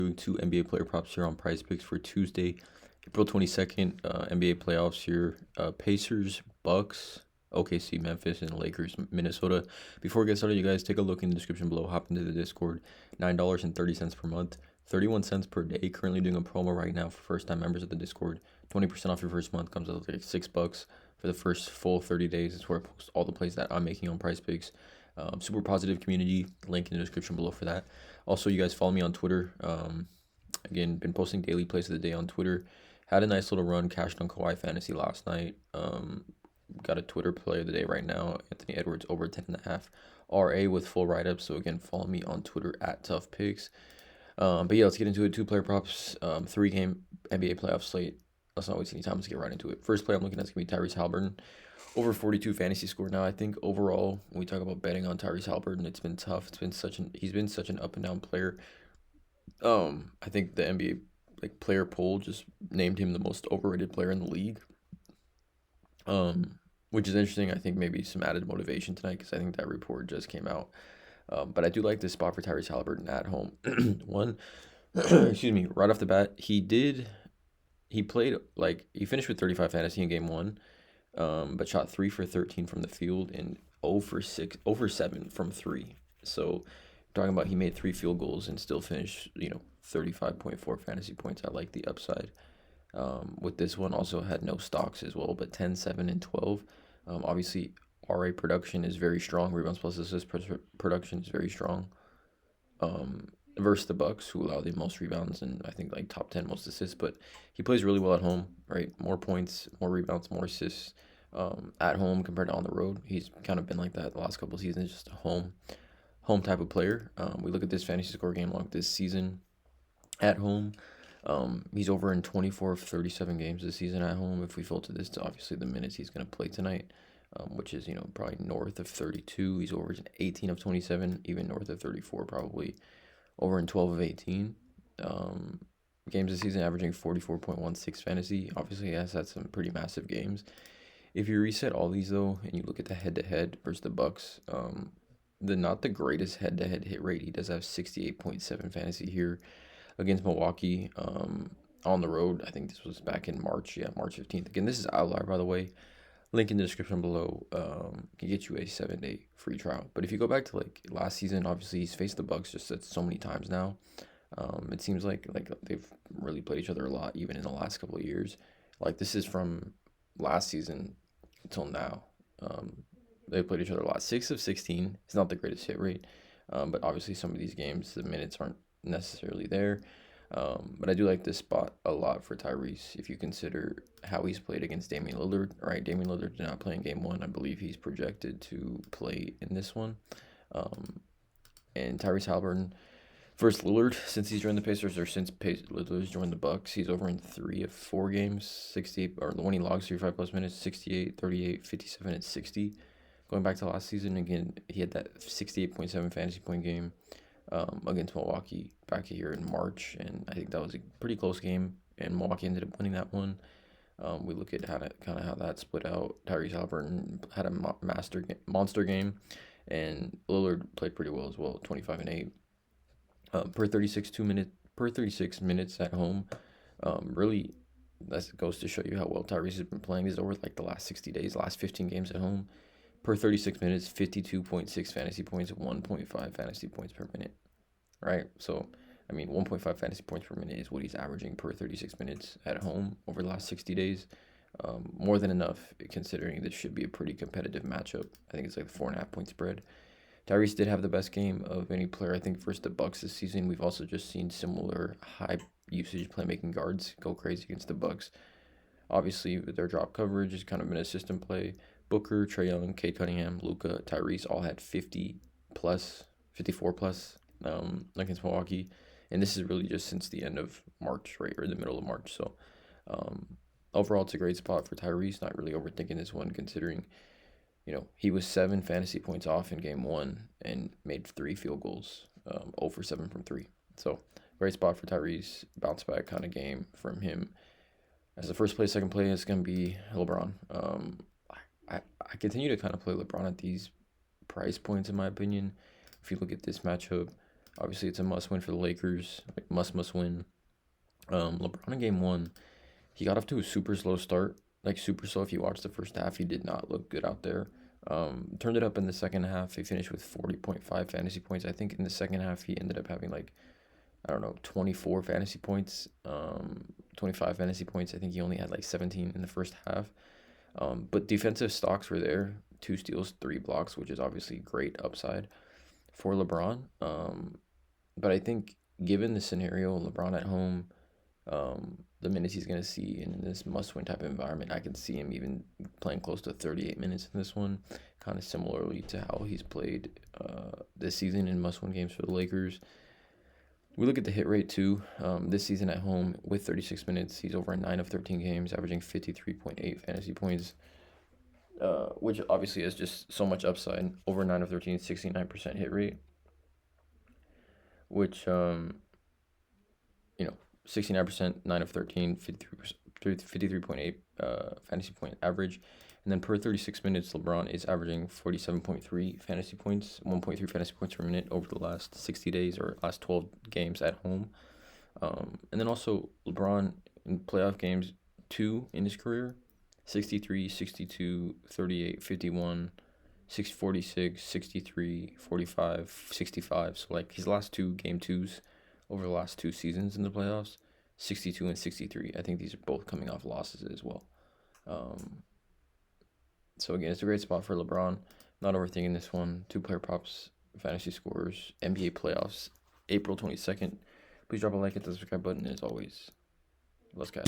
Doing two NBA player props here on PrizePicks for Tuesday, April 22nd. NBA playoffs here. Pacers, Bucks, OKC, Memphis, and Lakers, Minnesota. Before we get started, you guys take a look in the description below. Hop into the Discord. $9.30 per month, 31 cents per day. Currently doing a promo right now for first-time members of the Discord. 20% off your first month, comes out like $6 for the first full 30 days. It's where I post all the plays that I'm making on PrizePicks. Super positive community. Link in the description below for that. Also, you guys follow me on Twitter. Again, been posting daily plays of the day on Twitter. Had a nice little run, cashed on Kawhi Fantasy last night. Got a Twitter play of the day right now. Anthony Edwards over 10.5 RA with full write-up. So again, follow me on Twitter at ToughPicks. But yeah, let's get into it. Two player props, 3-game NBA playoff slate. Let's not waste any time. Let's get right into it. First play I'm looking at is going to be Tyrese Haliburton. Over 42 fantasy score. Now, I think overall, when we talk about betting on Tyrese Haliburton, it's been tough. He's been such an up and down player. I think the NBA player poll just named him the most overrated player in the league. Which is interesting. I think maybe some added motivation tonight because I think that report just came out. But I do like this spot for Tyrese Haliburton at home. Excuse me, right off the bat, he finished with 35 fantasy in game 1. But shot 3 for 13 from the field and 0 for 7 from 3. So talking about he made 3 field goals and still finished, 35.4 fantasy points. I like the upside. With this one, also had no stocks as well, but 10, 7, and 12. Obviously, RA production is very strong. Rebounds plus assists production is very strong. Versus the Bucks, who allow the most rebounds and I think top 10 most assists, but he plays really well at home, right? More points, more rebounds, more assists at home compared to on the road. He's kind of been like that the last couple of seasons, just a home type of player. We look at this fantasy score game log this season at home. He's over in 24 of 37 games this season at home. If we filter this to obviously the minutes he's going to play tonight, which is, probably north of 32. He's over in 18 of 27, even north of 34 probably. Over in 12 of 18 games this season, averaging 44.16 fantasy. Obviously, he has had some pretty massive games. If you reset all these, though, and you look at the head-to-head versus the Bucks, not the greatest head-to-head hit rate. He does have 68.7 fantasy here against Milwaukee on the road. I think this was back in March. Yeah, March 15th. Again, this is outlier, by the way. Link in the description below can get you a 7-day free trial. But if you go back to last season, obviously he's faced the Bucks just so many times now. It seems like they've really played each other a lot, even in the last couple of years. This is from last season until now. They played each other a lot. 6 of 16. It's not the greatest hit rate, but obviously some of these games the minutes aren't necessarily there. But I do like this spot a lot for Tyrese if you consider how he's played against Damian Lillard. Right, Damian Lillard did not play in game 1. I believe he's projected to play in this one. And Tyrese Haliburton versus Lillard, since he's joined the Pacers or since Lillard's joined the Bucks, he's over in 3 of 4 games, 68, or when he logs 35 plus minutes, 68, 38, 57, and 60. Going back to last season, again, he had that 68.7 fantasy point game against Milwaukee back here in March, and I think that was a pretty close game, and Milwaukee ended up winning that one. We look at how that split out. Tyrese Haliburton had a monster game, and Lillard played pretty well as well, 25 and 8 per 36 minutes at home. Really, that goes to show you how well Tyrese has been playing. This is over the last 60 days, last 15 games at home. Per 36 minutes, 52.6 fantasy points, 1.5 fantasy points per minute, right? So, 1.5 fantasy points per minute is what he's averaging per 36 minutes at home over the last 60 days. More than enough, considering this should be a pretty competitive matchup. I think it's 4.5 point spread. Tyrese did have the best game of any player, I think, versus the Bucks this season. We've also just seen similar high usage playmaking guards go crazy against the Bucks. Obviously, with their drop coverage, it's kind of been a system play. Booker, Trae Young, Cade Cunningham, Luka, Tyrese all had 54 plus against Milwaukee. And this is really just since the end of March, right, or the middle of March. So overall, it's a great spot for Tyrese. Not really overthinking this one, considering, he was 7 fantasy points off in game 1 and made 3 field goals, 0 for 7 from 3. So great spot for Tyrese, bounce back kind of game from him. As the first play, second play, it's going to be LeBron. I continue to kind of play LeBron at these price points, in my opinion. If you look at this matchup, Obviously, it's a must-win for the Lakers. Like must win. LeBron in game one, he got off to a super slow start. Like super slow. If you watch the first half, he did not look good out there. Turned it up in the second half. He finished with 40.5 fantasy points. I think in the second half, he ended up having like, I don't know, 24 fantasy points, 25 fantasy points. I think he only had like 17 in the first half. But defensive stocks were there. 2 steals, 3 blocks, which is obviously great upside for LeBron. But I think given the scenario, LeBron at home, the minutes he's going to see in this must-win type of environment, I could see him even playing close to 38 minutes in this one, kind of similarly to how he's played this season in must-win games for the Lakers. We look at the hit rate too. This season at home with 36 minutes, he's over 9 of 13 games, averaging 53.8 fantasy points, which obviously is just so much upside. Over 9 of 13, 69% hit rate, which, 69%, 9 of 13, 53.8 fantasy point average. And then per 36 minutes, LeBron is averaging 47.3 fantasy points, 1.3 fantasy points per minute over the last 60 days or last 12 games at home. And then also LeBron in playoff games, 2 in his career, 63, 62, 38, 51, 46, 63, 45, 65. So like his last 2 game 2s over the last 2 seasons in the playoffs, 62 and 63. I think these are both coming off losses as well. So again, it's a great spot for LeBron. Not overthinking this one. 2-player props, fantasy scores, NBA playoffs, April 22nd. Please drop a like, hit the subscribe button. As always, let's cash.